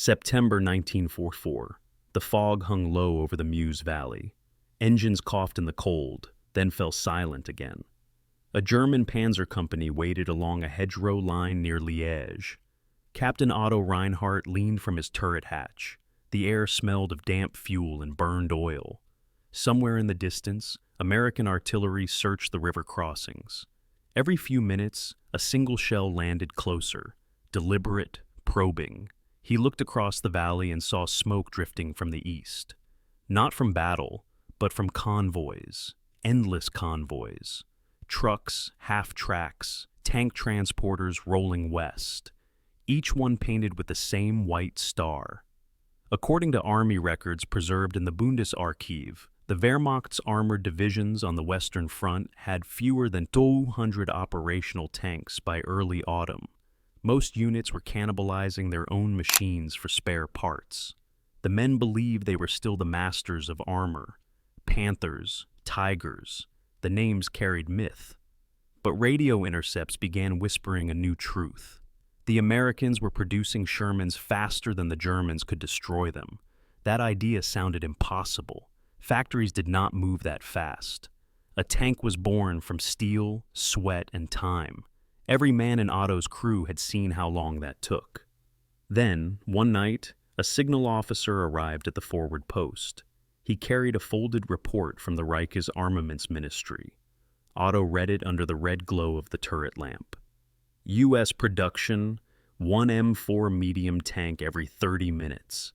September 1944. The fog hung low over the Meuse Valley. Engines coughed in the cold, then fell silent again. A German panzer company waited along a hedgerow line near Liège. Captain Otto Reinhardt leaned from his turret hatch. The air smelled of damp fuel and burned oil. Somewhere in the distance, American artillery searched the river crossings. Every few minutes, a single shell landed closer, deliberate, probing. He looked across the valley and saw smoke drifting from the east. Not from battle, but from convoys, endless convoys. Trucks, half-tracks, tank transporters rolling west, each one painted with the same white star. According to army records preserved in the Bundesarchiv, the Wehrmacht's armored divisions on the Western Front had fewer than 200 operational tanks by early autumn. Most units were cannibalizing their own machines for spare parts. The men believed they were still the masters of armor. Panthers, tigers, the names carried myth. But radio intercepts began whispering a new truth. The Americans were producing Shermans faster than the Germans could destroy them. That idea sounded impossible. Factories did not move that fast. A tank was born from steel, sweat, and time. Every man in Otto's crew had seen how long that took. Then, one night, a signal officer arrived at the forward post. He carried a folded report from the Reich's armaments ministry. Otto read it under the red glow of the turret lamp. U.S. production, 1 M4 medium tank every 30 minutes.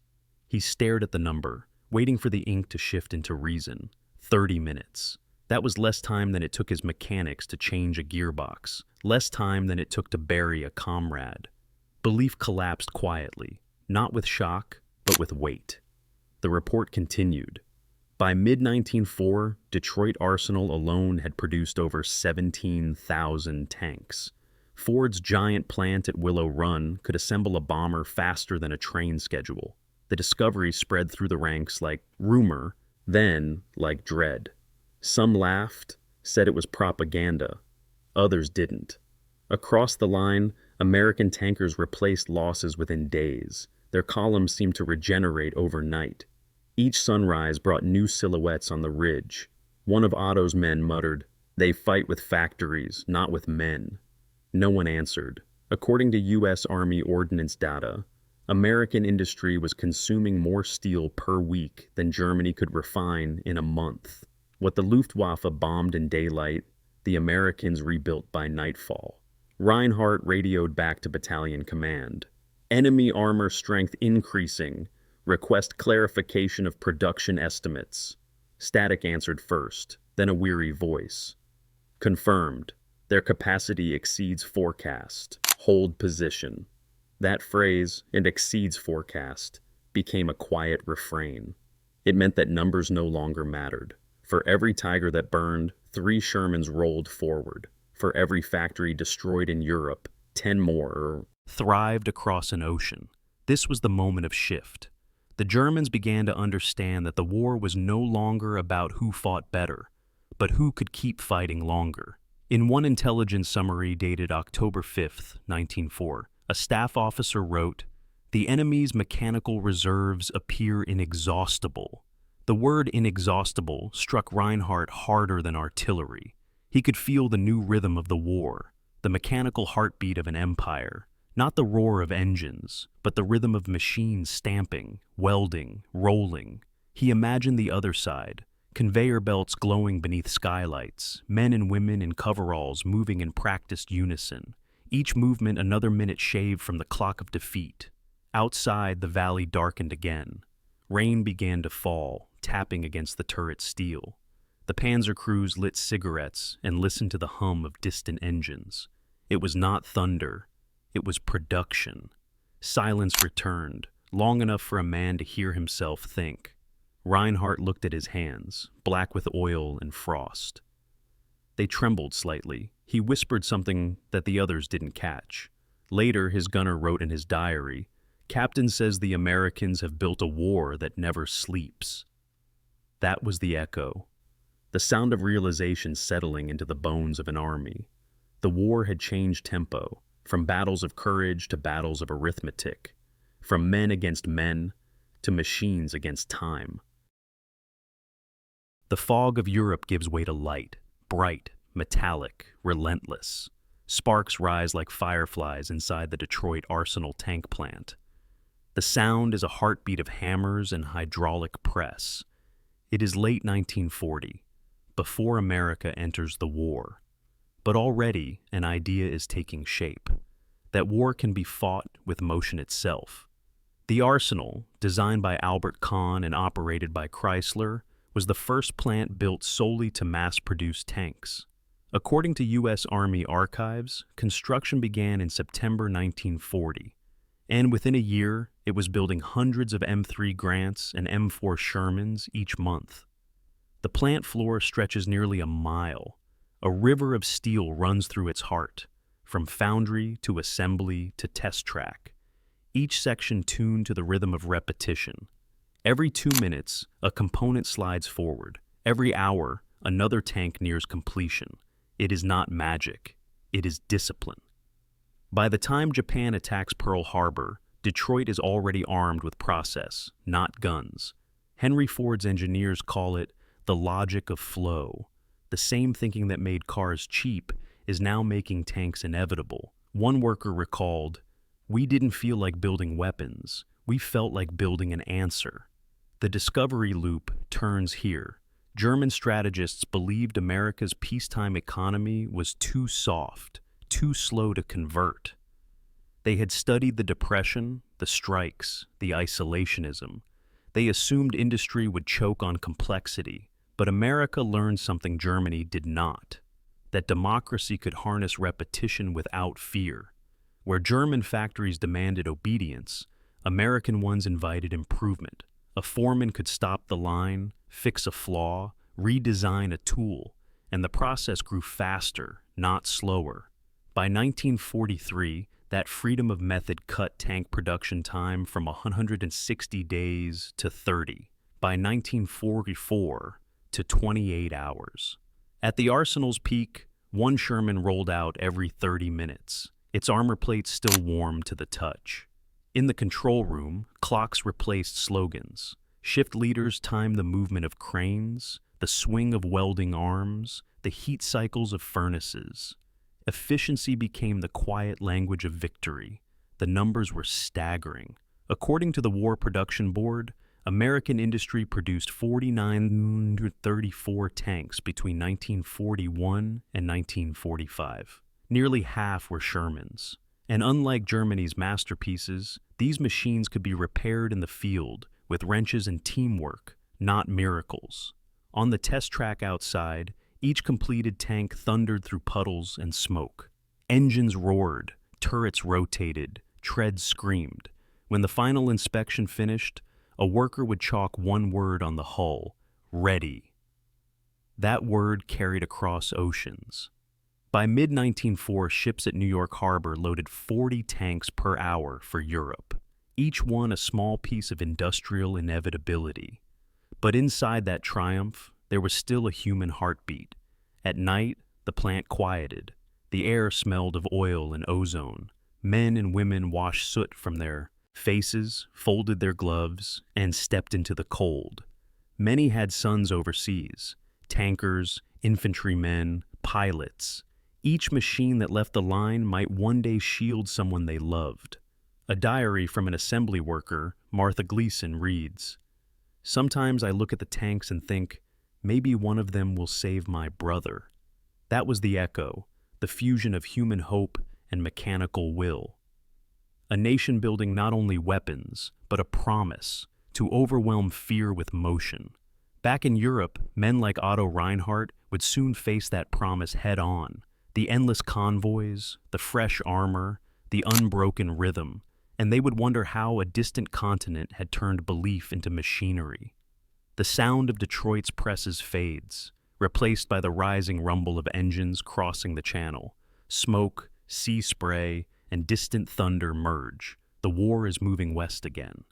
He stared at the number, waiting for the ink to shift into reason. 30 minutes. That was less time than it took his mechanics to change a gearbox, less time than it took to bury a comrade. Belief collapsed quietly, not with shock, but with weight. The report continued. By mid-1904, Detroit Arsenal alone had produced over 17,000 tanks. Ford's giant plant at Willow Run could assemble a bomber faster than a train schedule. The discovery spread through the ranks like rumor, then like dread. Some laughed, said it was propaganda. Others didn't. Across the line, American tankers replaced losses within days. Their columns seemed to regenerate overnight. Each sunrise brought new silhouettes on the ridge. One of Otto's men muttered, "They fight with factories, not with men." No one answered. According to U.S. Army Ordnance data, American industry was consuming more steel per week than Germany could refine in a month. What the Luftwaffe bombed in daylight, the Americans rebuilt by nightfall. Reinhardt radioed back to battalion command. "Enemy armor strength increasing. Request clarification of production estimates." Static answered first, then a weary voice. "Confirmed. Their capacity exceeds forecast. Hold position." That phrase, "it exceeds forecast," became a quiet refrain. It meant that numbers no longer mattered. For every Tiger that burned, 3 Shermans rolled forward. For every factory destroyed in Europe, 10 more thrived across an ocean. This was the moment of shift. The Germans began to understand that the war was no longer about who fought better, but who could keep fighting longer. In one intelligence summary dated October 5, 1904, a staff officer wrote, "The enemy's mechanical reserves appear inexhaustible." The word inexhaustible struck Reinhardt harder than artillery. He could feel the new rhythm of the war, the mechanical heartbeat of an empire, not the roar of engines, but the rhythm of machines stamping, welding, rolling. He imagined the other side, conveyor belts glowing beneath skylights, men and women in coveralls moving in practiced unison, each movement another minute shaved from the clock of defeat. Outside, the valley darkened again. Rain began to fall, tapping against the turret steel. The panzer crews lit cigarettes and listened to the hum of distant engines. It was not thunder. It was production. Silence returned, long enough for a man to hear himself think. Reinhardt looked at his hands, black with oil and frost. They trembled slightly. He whispered something that the others didn't catch. Later, his gunner wrote in his diary, "Captain says the Americans have built a war that never sleeps." That was the echo. The sound of realization settling into the bones of an army. The war had changed tempo, from battles of courage to battles of arithmetic. from men against men to machines against time. The fog of Europe gives way to light, bright, metallic, relentless. Sparks rise like fireflies inside the Detroit Arsenal tank plant. The sound is a heartbeat of hammers and hydraulic press. It is late 1940, before America enters the war. But already an idea is taking shape, that war can be fought with motion itself. The Arsenal, designed by Albert Kahn and operated by Chrysler, was the first plant built solely to mass-produce tanks. According to U.S. Army archives, construction began in September 1940, and within a year, it was building hundreds of M3 Grants and M4 Shermans each month. The plant floor stretches nearly a mile. A river of steel runs through its heart, from foundry to assembly to test track, each section tuned to the rhythm of repetition. Every 2 minutes, a component slides forward. Every hour, another tank nears completion. It is not magic. It is discipline. By the time Japan attacks Pearl Harbor, Detroit is already armed with process, not guns. Henry Ford's engineers call it the logic of flow. The same thinking that made cars cheap is now making tanks inevitable. One worker recalled, "We didn't feel like building weapons. We felt like building an answer." The discovery loop turns here. German strategists believed America's peacetime economy was too soft, too slow to convert. They had studied the Depression, the strikes, the isolationism. They assumed industry would choke on complexity, but America learned something Germany did not, that democracy could harness repetition without fear. Where German factories demanded obedience, American ones invited improvement. A foreman could stop the line, fix a flaw, redesign a tool, and the process grew faster, not slower. By 1943, that freedom of method cut tank production time from 160 days to 30. By 1944, to 28 hours. At the Arsenal's peak, one Sherman rolled out every 30 minutes, its armor plates still warm to the touch. In the control room, clocks replaced slogans. Shift leaders timed the movement of cranes, the swing of welding arms, the heat cycles of furnaces. Efficiency became the quiet language of victory. The numbers were staggering. According to the War Production Board, American industry produced 4,934 tanks between 1941 and 1945. Nearly half were Shermans. And unlike Germany's masterpieces, these machines could be repaired in the field with wrenches and teamwork, not miracles. On the test track outside, each completed tank thundered through puddles and smoke. Engines roared, turrets rotated, treads screamed. When the final inspection finished, a worker would chalk one word on the hull: ready. That word carried across oceans. By mid-1904, ships at New York Harbor loaded 40 tanks per hour for Europe, each one a small piece of industrial inevitability. But inside that triumph, there was still a human heartbeat. At night, the plant quieted. The air smelled of oil and ozone. Men and women washed soot from their faces, folded their gloves, and stepped into the cold. Many had sons overseas, tankers, infantrymen, pilots. Each machine that left the line might one day shield someone they loved. A diary from an assembly worker, Martha Gleason, reads, "Sometimes I look at the tanks and think, maybe one of them will save my brother." That was the echo, the fusion of human hope and mechanical will. A nation building not only weapons, but a promise to overwhelm fear with motion. Back in Europe, men like Otto Reinhardt would soon face that promise head-on. The endless convoys, the fresh armor, the unbroken rhythm, and they would wonder how a distant continent had turned belief into machinery. The sound of Detroit's presses fades, replaced by the rising rumble of engines crossing the channel. Smoke, sea spray, and distant thunder merge. The war is moving west again.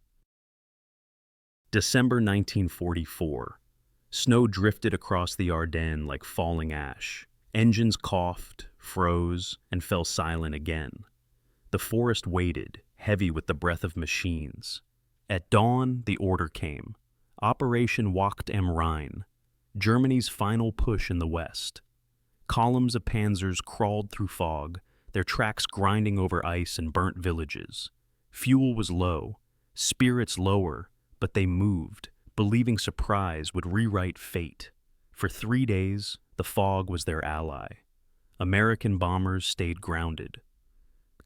December 1944. Snow drifted across the Ardennes like falling ash. Engines coughed, froze, and fell silent again. The forest waited, heavy with the breath of machines. At dawn, the order came. Operation Wacht am Rhein, Germany's final push in the west. Columns of panzers crawled through fog, their tracks grinding over ice and burnt villages. Fuel was low, spirits lower, but they moved, believing surprise would rewrite fate. For 3 days, the fog was their ally. American bombers stayed grounded.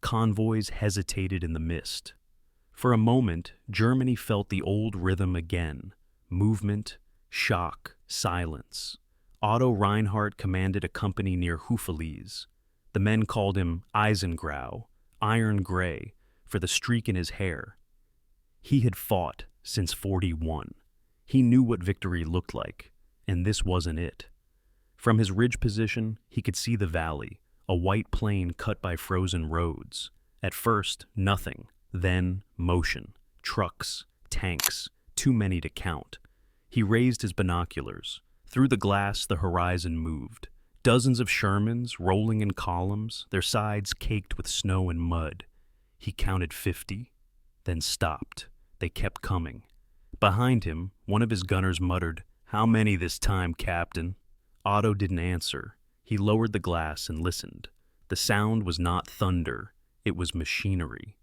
Convoys hesitated in the mist. For a moment, Germany felt the old rhythm again: movement, shock, silence. Otto Reinhardt commanded a company near Hufvlies. The men called him Eisengrau, iron gray, for the streak in his hair. He had fought since 41. He knew what victory looked like, and this wasn't it. From his ridge position, he could see the valley, a white plain cut by frozen roads. At first, nothing. Then, motion. Trucks, tanks, too many to count. He raised his binoculars. Through the glass, the horizon moved. Dozens of Shermans rolling in columns, their sides caked with snow and mud. He counted 50, then stopped. They kept coming. Behind him, one of his gunners muttered, "How many this time, Captain?" Otto didn't answer. He lowered the glass and listened. The sound was not thunder, it was machinery.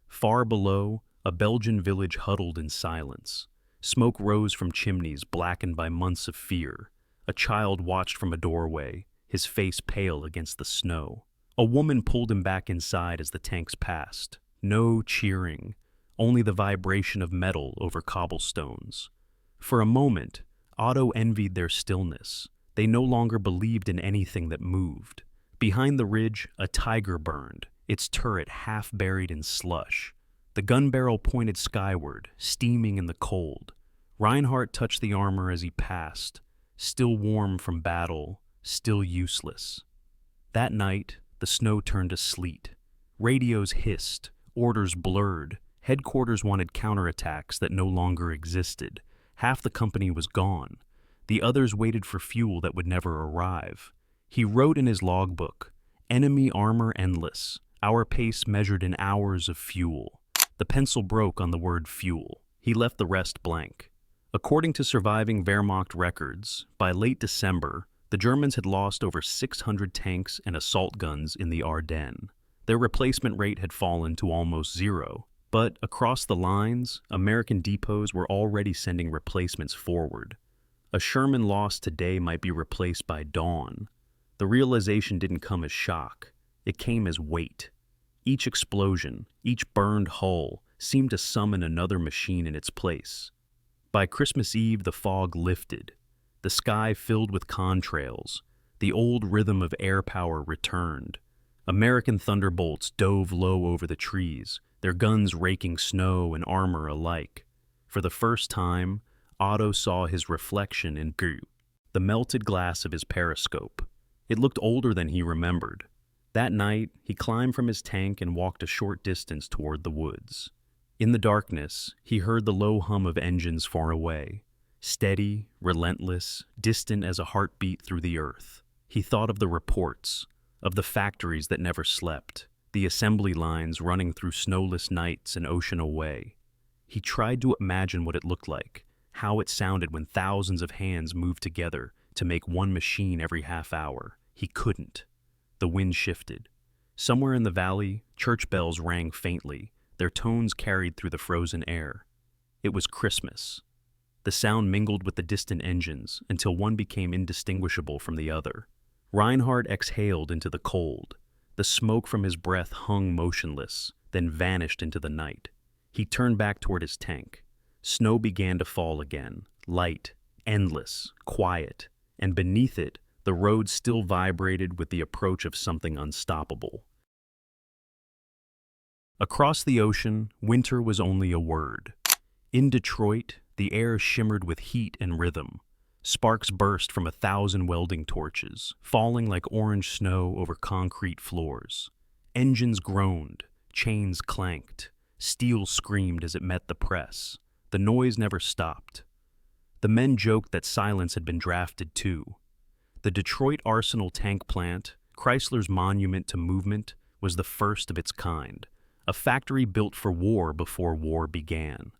Far below, a Belgian village huddled in silence. Smoke rose from chimneys blackened by months of fear. A child watched from a doorway, his face pale against the snow. A woman pulled him back inside as the tanks passed. No cheering, only the vibration of metal over cobblestones. For a moment, Otto envied their stillness. They no longer believed in anything that moved. Behind the ridge, a tiger burned, its turret half buried in slush. The gun barrel pointed skyward, steaming in the cold. Reinhardt touched the armor as he passed, still warm from battle, still useless. That night, the snow turned to sleet. Radios hissed, orders blurred. Headquarters wanted counterattacks that no longer existed. Half the company was gone. The others waited for fuel that would never arrive. He wrote in his logbook, "Enemy armor endless, our pace measured in hours of fuel." The pencil broke on the word fuel. He left the rest blank. According to surviving Wehrmacht records, by late December, the Germans had lost over 600 tanks and assault guns in the Ardennes. Their replacement rate had fallen to almost zero. But across the lines, American depots were already sending replacements forward. A Sherman lost today might be replaced by dawn. The realization didn't come as shock. It came as weight. Each explosion, each burned hull, seemed to summon another machine in its place. By Christmas Eve, the fog lifted. The sky filled with contrails. The old rhythm of air power returned. American thunderbolts dove low over the trees, their guns raking snow and armor alike. For the first time, Otto saw his reflection in the melted glass of his periscope. It looked older than he remembered. That night, he climbed from his tank and walked a short distance toward the woods. In the darkness, he heard the low hum of engines far away, steady, relentless, distant as a heartbeat through the earth. He thought of the reports, of the factories that never slept, the assembly lines running through snowless nights and ocean away. He tried to imagine what it looked like, how it sounded when thousands of hands moved together to make one machine every half hour. He couldn't. The wind shifted. Somewhere in the valley, church bells rang faintly, their tones carried through the frozen air. It was Christmas. The sound mingled with the distant engines until one became indistinguishable from the other. Reinhardt exhaled into the cold. The smoke from his breath hung motionless, then vanished into the night. He turned back toward his tank. Snow began to fall again, light, endless, quiet, and beneath it, the road still vibrated with the approach of something unstoppable. Across the ocean, winter was only a word. In Detroit, the air shimmered with heat and rhythm. Sparks burst from 1,000 welding torches, falling like orange snow over concrete floors. Engines groaned, chains clanked, steel screamed as it met the press. The noise never stopped. The men joked that silence had been drafted too. The Detroit Arsenal tank plant, Chrysler's monument to movement, was the first of its kind. a factory built for war before war began.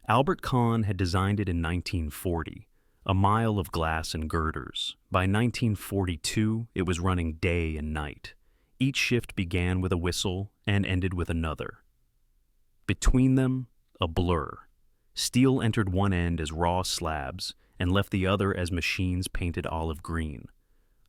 Albert Kahn had designed it in 1940, a mile of glass and girders. By 1942, it was running day and night. Each shift began with a whistle and ended with another. Between them, a blur. Steel entered one end as raw slabs and left the other as machines painted olive green.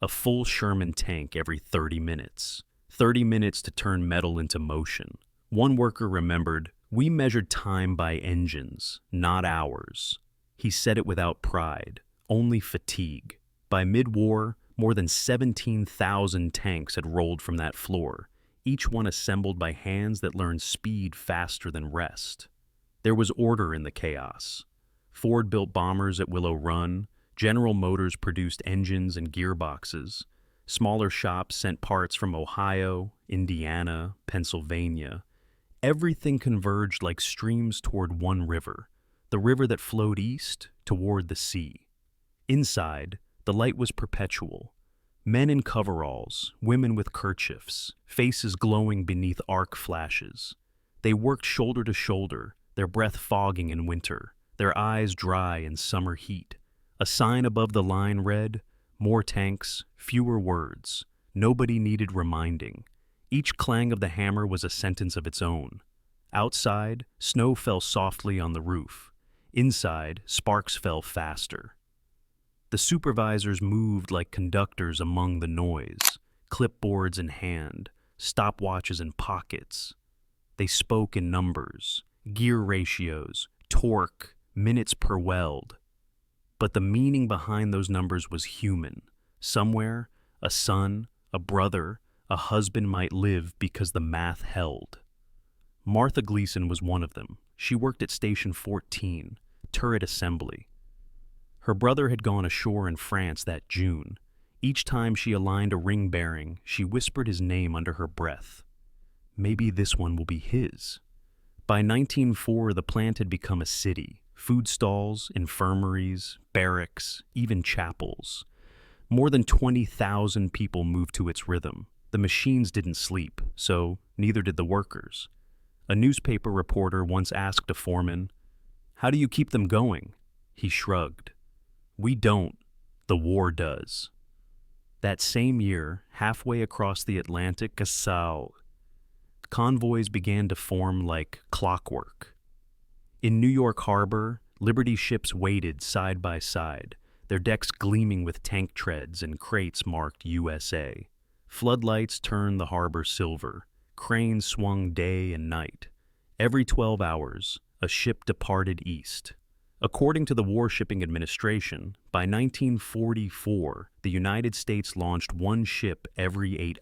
A full Sherman tank every 30 minutes. 30 minutes to turn metal into motion. One worker remembered, "We measured time by engines, not hours." He said it without pride, only fatigue. By mid-war, more than 17,000 tanks had rolled from that floor, each one assembled by hands that learned speed faster than rest. There was order in the chaos. Ford built bombers at Willow Run, General Motors produced engines and gearboxes, smaller shops sent parts from Ohio, Indiana, Pennsylvania. Everything converged like streams toward one river, the river that flowed east toward the sea. Inside, the light was perpetual. Men in coveralls, women with kerchiefs, faces glowing beneath arc flashes. They worked shoulder to shoulder, their breath fogging in winter, their eyes dry in summer heat. A sign above the line read, "More tanks, fewer words." Nobody needed reminding. Each clang of the hammer was a sentence of its own. Outside, snow fell softly on the roof. Inside, sparks fell faster. The supervisors moved like conductors among the noise, clipboards in hand, stopwatches in pockets. They spoke in numbers, gear ratios, torque, minutes per weld. But the meaning behind those numbers was human. Somewhere, a son, a brother, a husband might live because the math held. Martha Gleason was one of them. She worked at Station 14, turret assembly. Her brother had gone ashore in France that June. Each time she aligned a ring bearing, she whispered his name under her breath. Maybe this one will be his. By 1904, the plant had become a city. Food stalls, infirmaries, barracks, even chapels. More than 20,000 people moved to its rhythm. The machines didn't sleep, so neither did the workers. A newspaper reporter once asked a foreman, "How do you keep them going?" He shrugged. "We don't. The war does." That same year, halfway across the Atlantic, convoys began to form like clockwork. In New York Harbor, Liberty ships waited side by side, their decks gleaming with tank treads and crates marked USA. Floodlights turned the harbor silver. Cranes swung day and night. Every 12 hours, a ship departed east. According to the War Shipping Administration, by 1944, the United States launched one ship every 8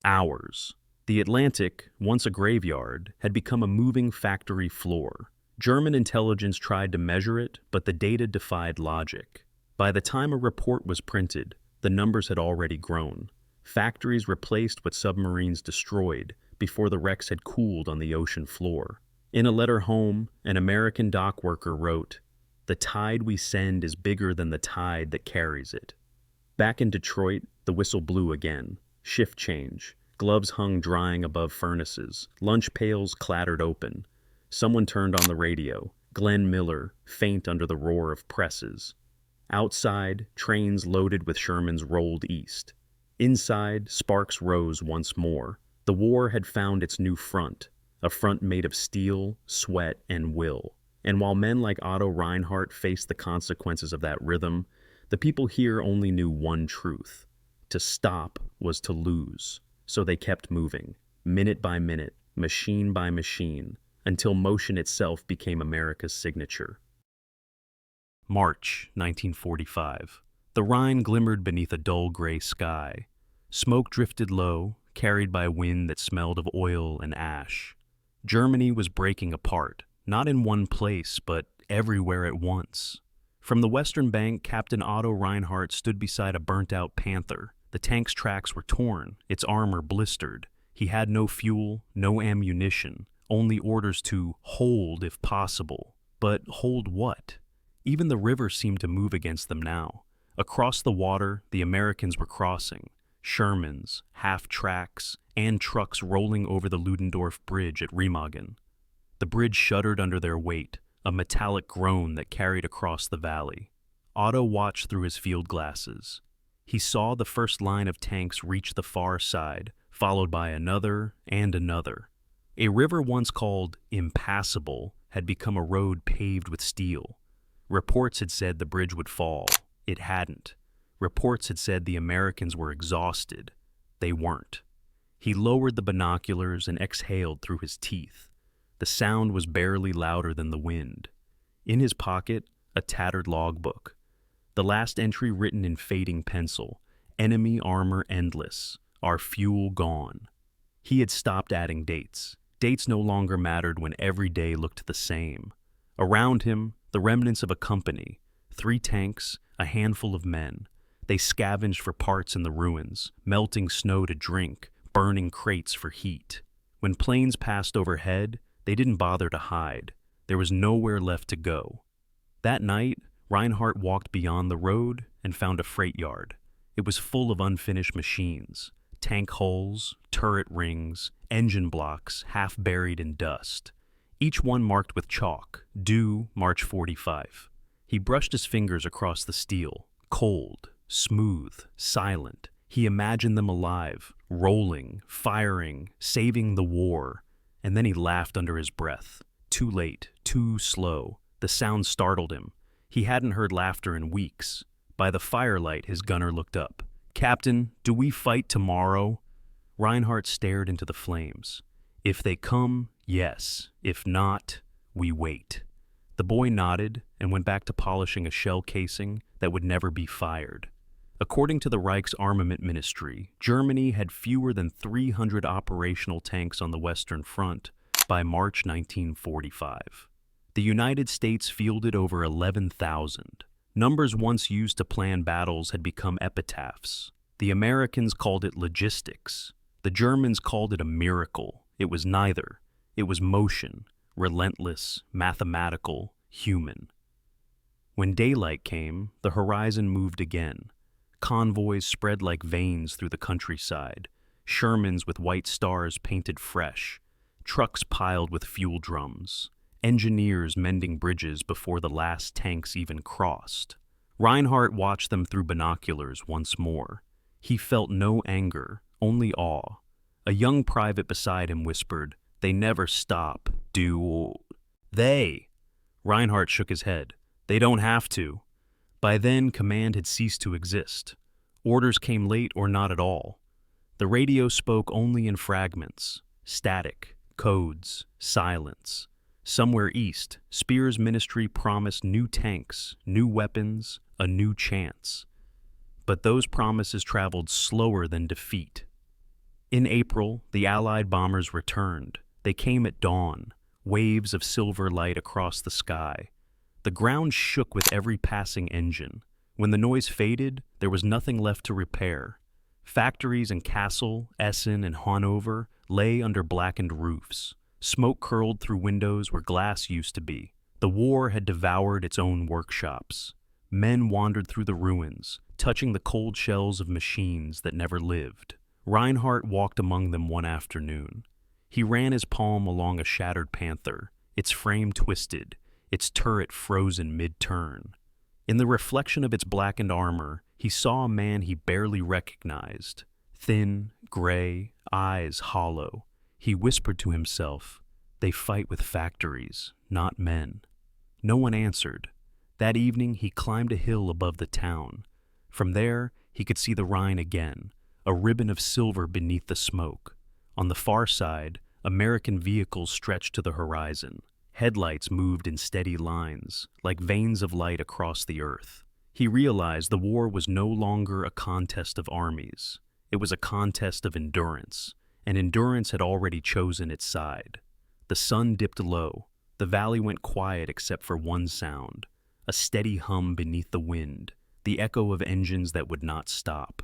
hours. The Atlantic, once a graveyard, had become a moving factory floor. German intelligence tried to measure it, but the data defied logic. By the time a report was printed, the numbers had already grown. Factories replaced what submarines destroyed before the wrecks had cooled on the ocean floor. In a letter home, an American dock worker wrote, "The tide we send is bigger than the tide that carries it." Back in Detroit, the whistle blew again. Shift change. Gloves hung drying above furnaces. Lunch pails clattered open. Someone turned on the radio. Glenn Miller, faint under the roar of presses. Outside, trains loaded with Shermans rolled east. Inside, sparks rose once more. The war had found its new front, a front made of steel, sweat, and will. And while men like Otto Reinhardt faced the consequences of that rhythm, the people here only knew one truth. To stop was to lose. So they kept moving, minute by minute, machine by machine, until motion itself became America's signature. March 1945. The Rhine glimmered beneath a dull gray sky. Smoke drifted low, carried by wind that smelled of oil and ash. Germany was breaking apart, not in one place, but everywhere at once. From the western bank, Captain Otto Reinhardt stood beside a burnt-out Panther. The tank's tracks were torn, its armor blistered. He had no fuel, no ammunition, only orders to hold if possible. But hold what? Even the river seemed to move against them now. Across the water, the Americans were crossing. Shermans, half-tracks, and trucks rolling over the Ludendorff Bridge at Remagen. The bridge shuddered under their weight, a metallic groan that carried across the valley. Otto watched through his field glasses. He saw the first line of tanks reach the far side, followed by another and another. A river once called impassable had become a road paved with steel. Reports had said the bridge would fall. It hadn't. Reports had said the Americans were exhausted. They weren't. He lowered the binoculars and exhaled through his teeth. The sound was barely louder than the wind. In his pocket, a tattered logbook. The last entry written in fading pencil: "Enemy armor endless. Our fuel gone." He had stopped adding dates. Dates no longer mattered when every day looked the same. Around him, the remnants of a company, 3 tanks, a handful of men. They scavenged for parts in the ruins, melting snow to drink, burning crates for heat. When planes passed overhead, they didn't bother to hide. There was nowhere left to go. That night, Reinhardt walked beyond the road and found a freight yard. It was full of unfinished machines: tank hulls, turret rings, engine blocks half buried in dust. Each one marked with chalk, due March 45. He brushed his fingers across the steel, cold, smooth, silent. He imagined them alive, rolling, firing, saving the war. And then he laughed under his breath. Too late, too slow. The sound startled him. He hadn't heard laughter in weeks. By the firelight, his gunner looked up. "Captain, do we fight tomorrow?" Reinhardt stared into the flames. "If they come, yes. If not, we wait." The boy nodded and went back to polishing a shell casing that would never be fired. According to the Reich's armament ministry, Germany had fewer than 300 operational tanks on the Western Front by March 1945. The United States fielded over 11,000. Numbers once used to plan battles had become epitaphs. The Americans called it logistics. The Germans called it a miracle. It was neither. It was motion, relentless, mathematical, human. When daylight came, the horizon moved again. Convoys spread like veins through the countryside, Shermans with white stars painted fresh, trucks piled with fuel drums, engineers mending bridges before the last tanks even crossed. Reinhardt watched them through binoculars once more. He felt no anger, only awe. A young private beside him whispered, "They never stop, do they?" Reinhardt shook his head. "They don't have to." By then, command had ceased to exist. Orders came late or not at all. The radio spoke only in fragments: static, codes, silence. Somewhere east, Speer's ministry promised new tanks, new weapons, a new chance. But those promises traveled slower than defeat. In April, the Allied bombers returned. They came at dawn, waves of silver light across the sky. The ground shook with every passing engine. When the noise faded, there was nothing left to repair. Factories in Kassel, Essen, and Hanover lay under blackened roofs. Smoke curled through windows where glass used to be. The war had devoured its own workshops. Men wandered through the ruins, touching the cold shells of machines that never lived. Reinhardt walked among them one afternoon. He ran his palm along a shattered Panther, its frame twisted, its turret frozen mid-turn. In the reflection of its blackened armor, he saw a man he barely recognized. Thin, gray, eyes hollow. He whispered to himself, "They fight with factories, not men." No one answered. That evening, he climbed a hill above the town. From there, he could see the Rhine again, a ribbon of silver beneath the smoke. On the far side, American vehicles stretched to the horizon. Headlights moved in steady lines, like veins of light across the earth. He realized the war was no longer a contest of armies. It was a contest of endurance, and endurance had already chosen its side. The sun dipped low. The valley went quiet except for one sound, a steady hum beneath the wind, the echo of engines that would not stop.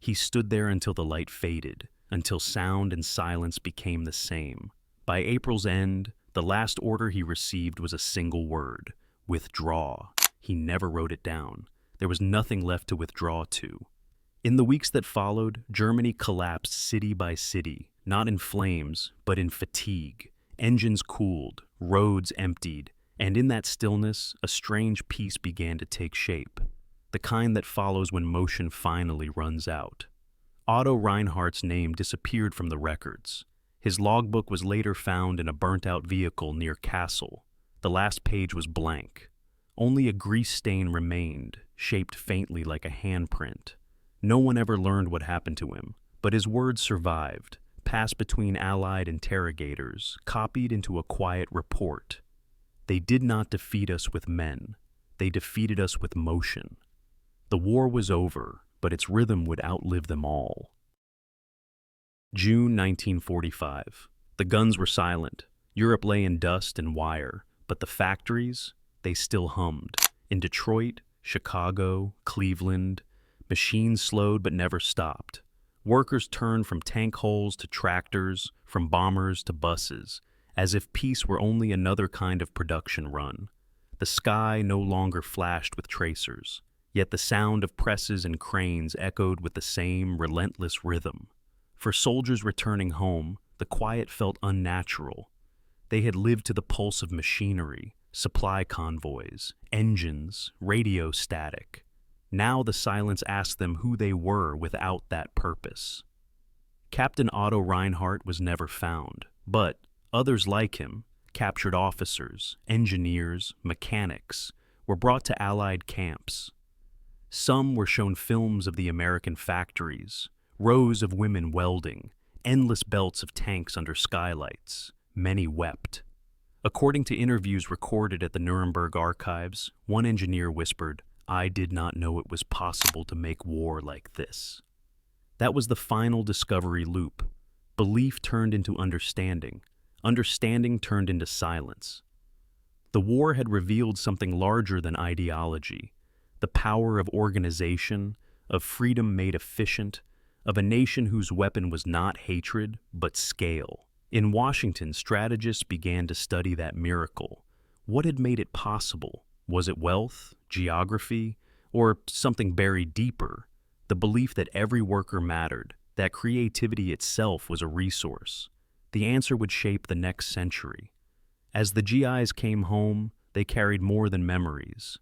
He stood there until the light faded, until sound and silence became the same. By April's end, the last order he received was a single word: withdraw. He never wrote it down. There was nothing left to withdraw to. In the weeks that followed, Germany collapsed city by city, not in flames, but in fatigue. Engines cooled, roads emptied, and in that stillness, a strange peace began to take shape, the kind that follows when motion finally runs out. Otto Reinhardt's name disappeared from the records. His logbook was later found in a burnt-out vehicle near Kassel. The last page was blank. Only a grease stain remained, shaped faintly like a handprint. No one ever learned what happened to him, but his words survived, passed between Allied interrogators, copied into a quiet report. They did not defeat us with men. They defeated us with motion. The war was over, but its rhythm would outlive them all. June 1945. The guns were silent. Europe lay in dust and wire, but the factories, they still hummed. In Detroit, Chicago, Cleveland, machines slowed but never stopped. Workers turned from tank holes to tractors, from bombers to buses, as if peace were only another kind of production run. The sky no longer flashed with tracers, yet the sound of presses and cranes echoed with the same relentless rhythm. For soldiers returning home, the quiet felt unnatural. They had lived to the pulse of machinery, supply convoys, engines, radio static. Now the silence asked them who they were without that purpose. Captain Otto Reinhardt was never found, but others like him, captured officers, engineers, mechanics, were brought to Allied camps. Some were shown films of the American factories, rows of women welding, endless belts of tanks under skylights. Many wept. According to interviews recorded at the Nuremberg archives, one engineer whispered, "I did not know it was possible to make war like this." That was the final discovery loop. Belief turned into understanding. Understanding turned into silence. The war had revealed something larger than ideology, the power of organization, of freedom made efficient, of a nation whose weapon was not hatred, but scale. In Washington, strategists began to study that miracle. What had made it possible? Was it wealth, geography, or something buried deeper? The belief that every worker mattered, that creativity itself was a resource. The answer would shape the next century. As the GIs came home, they carried more than memories.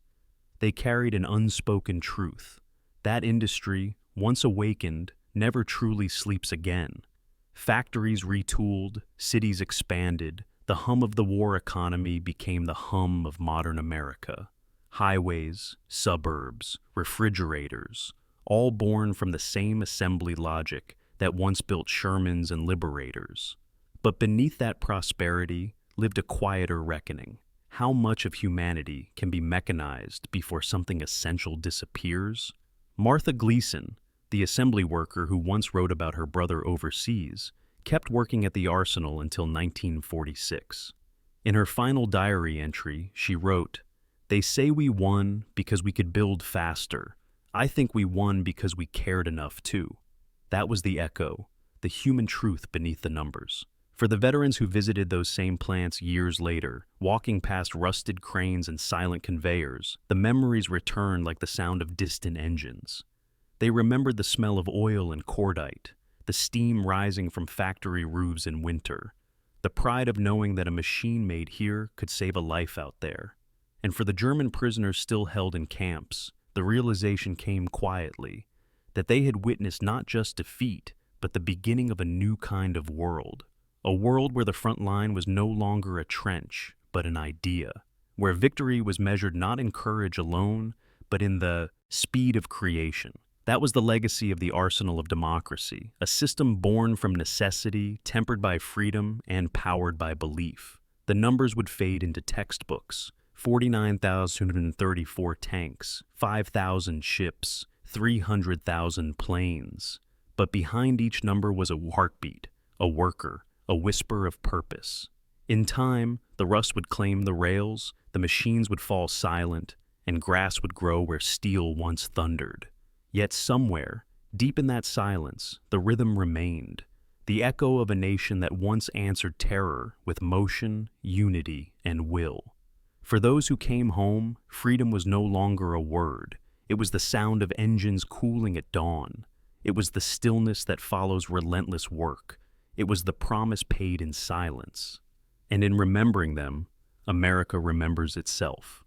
They carried an unspoken truth. That industry, once awakened, never truly sleeps again. Factories retooled, cities expanded, the hum of the war economy became the hum of modern America. Highways, suburbs, refrigerators, all born from the same assembly logic that once built Shermans and liberators. But beneath that prosperity lived a quieter reckoning. How much of humanity can be mechanized before something essential disappears? Martha Gleason, the assembly worker who once wrote about her brother overseas, kept working at the arsenal until 1946. In her final diary entry, she wrote, "They say we won because we could build faster. I think we won because we cared enough too." That was the echo, the human truth beneath the numbers. For the veterans who visited those same plants years later, walking past rusted cranes and silent conveyors, the memories returned like the sound of distant engines. They remembered the smell of oil and cordite, the steam rising from factory roofs in winter, the pride of knowing that a machine made here could save a life out there. And for the German prisoners still held in camps, the realization came quietly, that they had witnessed not just defeat, but the beginning of a new kind of world. A world where the front line was no longer a trench, but an idea, where victory was measured not in courage alone, but in the speed of creation. That was the legacy of the arsenal of democracy, a system born from necessity, tempered by freedom, and powered by belief. The numbers would fade into textbooks: 49,234 tanks, 5,000 ships, 300,000 planes. But behind each number was a heartbeat, a worker, a whisper of purpose. In time, the rust would claim the rails, the machines would fall silent, and grass would grow where steel once thundered. Yet somewhere, deep in that silence, the rhythm remained, the echo of a nation that once answered terror with motion, unity, and will. For those who came home, freedom was no longer a word. It was the sound of engines cooling at dawn, It was the stillness that follows relentless work. It was the promise paid in silence. And in remembering them, America remembers itself.